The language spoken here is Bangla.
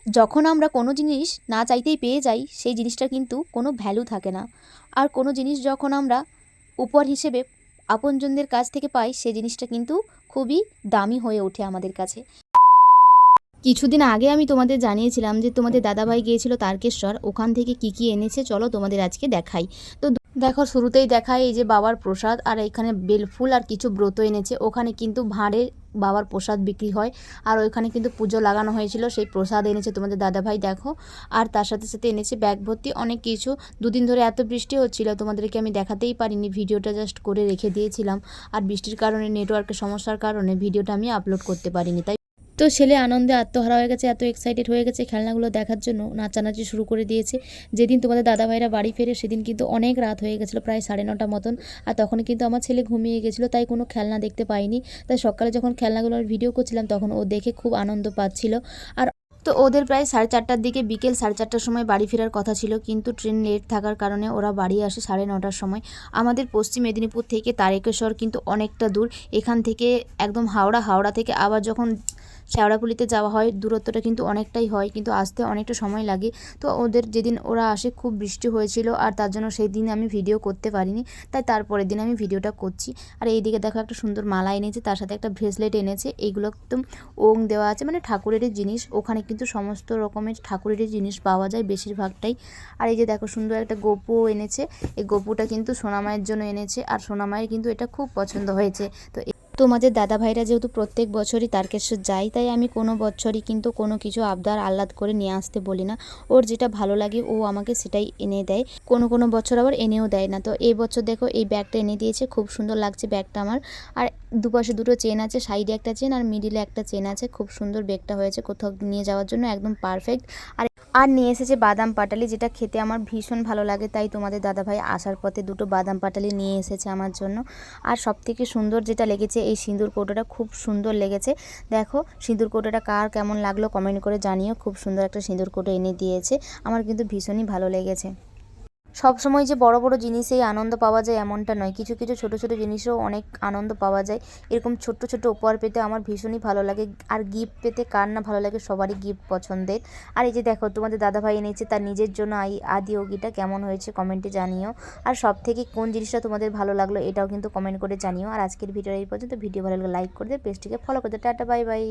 যখন আমরা কোনো জিনিস না চাইতেই পেয়ে যাই সেই জিনিসটার কিন্তু কোনো ভ্যালু থাকে না। আর কোনো জিনিস যখন আমরা উপহার হিসেবে আপনজনদের কাছ থেকে পাই সেই জিনিসটা কিন্তু খুবই দামি হয়ে ওঠে আমাদের কাছে। কিছুদিন আগে আমি তোমাদের জানিয়েছিলাম যে তোমাদের দাদাভাই গিয়েছিল তারকেশ্বর, ওখান থেকে কি কি এনেছে চলো তোমাদের আজকে দেখাই। তো দেখো শুরুতেই দেখায় এই যে বাবার প্রসাদ, আর এখানে বেলফুল আর কিছু ব্রত এনেছে। ওখানে কিন্তু ভাঁড়ে বাবার প্রসাদ বিক্রি হয়, আর ওইখানে কিন্তু পুজো লাগানো হয়েছিল, সেই প্রসাদ এনেছে তোমাদের দাদাভাই দেখো। আর তার সাথে সাথে এনেছে ব্যাগ ভর্তি অনেক কিছু। দুদিন ধরে এত বৃষ্টি হচ্ছিল, তোমাদেরকে আমি দেখাতেই পারিনি, ভিডিওটা জাস্ট করে রেখে দিয়েছিলাম। আর বৃষ্টির কারণে নেটওয়ার্কের সমস্যার কারণে ভিডিওটা আমি আপলোড করতে পারিনি। তাই তো ছেলে আনন্দে আত্মহারা হয়ে গেছে, এত এক্সাইটেড হয়ে গেছে খেলনাগুলো দেখার জন্য, নাচানাচি শুরু করে দিয়েছে। যেদিন তোমাদের দাদাভাইরা বাড়ি ফেরে সেদিন কিন্তু অনেক রাত হয়ে গেছিলো, প্রায় 9:30 মতন। আর তখন কিন্তু আমার ছেলে ঘুমিয়ে গেছিলো, তাই কোনো খেলনা দেখতে পাইনি। তাই সকালে যখন খেলনাগুলোর ভিডিও করছিলাম তখন ও দেখে খুব আনন্দ পাচ্ছিল। আর তো ওদের প্রায় 4:30টার দিকে, বিকেল 4:30টার সময় বাড়ি ফেরার কথা ছিল, কিন্তু ট্রেন লেট থাকার কারণে ওরা বাড়ি আসে 9:30টার সময়। আমাদের পশ্চিম মেদিনীপুর থেকে তারকেশ্বর কিন্তু অনেকটা দূর। এখান থেকে একদম হাওড়া থেকে আবার যখন শেওড়াফুলিতে যাওয়া হয় দূরত্বটা কিন্তু অনেকটাই হয়, কিন্তু আসতে অনেকটা সময় লাগে। তো ওদের যেদিন ওরা আসে খুব বৃষ্টি হয়েছিল, আর তার জন্য সেই দিন আমি ভিডিও করতে পারিনি, তাই তারপরের দিন আমি ভিডিওটা করছি। আর এইদিকে দেখো একটা সুন্দর মালা এনেছে, তার সাথে একটা ব্রেসলেট এনেছে। এইগুলো একদম ওং দেওয়া আছে, মানে ঠাকুরেরই জিনিস। ওখানে কিন্তু সমস্ত রকমের ঠাকুরেরই জিনিস পাওয়া যায় বেশিরভাগটাই। আর এই যে দেখো সুন্দর একটা গোপুও এনেছে। এই গোপুটা কিন্তু সোনামায়ের জন্য এনেছে, আর সোনামায়ের কিন্তু এটা খুব পছন্দ হয়েছে। তো তোমাদের দাদাভাইরা যেহেতু প্রত্যেক বছরই তারকেশ্বর যায়, তাই আমি কোনো বছরই কিন্তু কোনো কিছু আবদার আহ্লাদ করে নিয়ে আসতে বলি না। ওর যেটা ভালো লাগে ও আমাকে সেটাই এনে দেয়, কোনো কোনো বছর আবার এনেও দেয় না। তো এই বছর দেখো এই ব্যাগটা এনে দিয়েছে, খুব সুন্দর লাগছে ব্যাগটা আমার। আর দুপাশে দুটো চেন আছে, সাইডে একটা চেন আর মিডিলে একটা চেন আছে। খুব সুন্দর ব্যাগটা হয়েছে, কোথাও নিয়ে যাওয়ার জন্য একদম পারফেক্ট। আর নিয়ে এসেছে বাদাম পাটালি, যেটা খেতে আমার ভীষণ ভালো লাগে, তাই তোমাদের দাদাভাই আসার পথে দুটো বাদাম পাটালি নিয়ে এসেছে আমার জন্য। আর সবথেকে সুন্দর যেটা লেগেছে এই সিঁদুর কৌটোটা, খুব সুন্দর লেগেছে। দেখো সিঁদুর কৌটোটা কার কেমন লাগলো কমেন্ট করে জানিও। খুব সুন্দর একটা সিঁদুর কৌটো এনে দিয়েছে, আমার কিন্তু ভীষণই ভালো লেগেছে। সবসময় যে বড় বড় জিনিসেই আনন্দ পাওয়া যায় এমনটা নয়, কিছু কিছু ছোট ছোট জিনিসেও অনেক আনন্দ পাওয়া যায়। এরকম ছোট্ট ছোট্ট উপহার পেতে আমার ভীষণই ভালো লাগে। আর গিফট পেতে কার না ভালো লাগে, সবারই গিফট পছন্দের। আর এই যে দেখো তোমাদের দাদাভাই এনেছে তার নিজের জন্য আদি ওগিটা, কেমন হয়েছে কমেন্টে জানিও। আর সব থেকে কোন জিনিসটা তোমাদের ভালো লাগলো এটাও কিন্তু কমেন্ট করে জানিও। আর আজকের ভিডিও এই পর্যন্ত। ভিডিও ভালো লাগলে লাইক করে দেবে, পেজটিকে ফলো করে দেবে। Tata bye bye.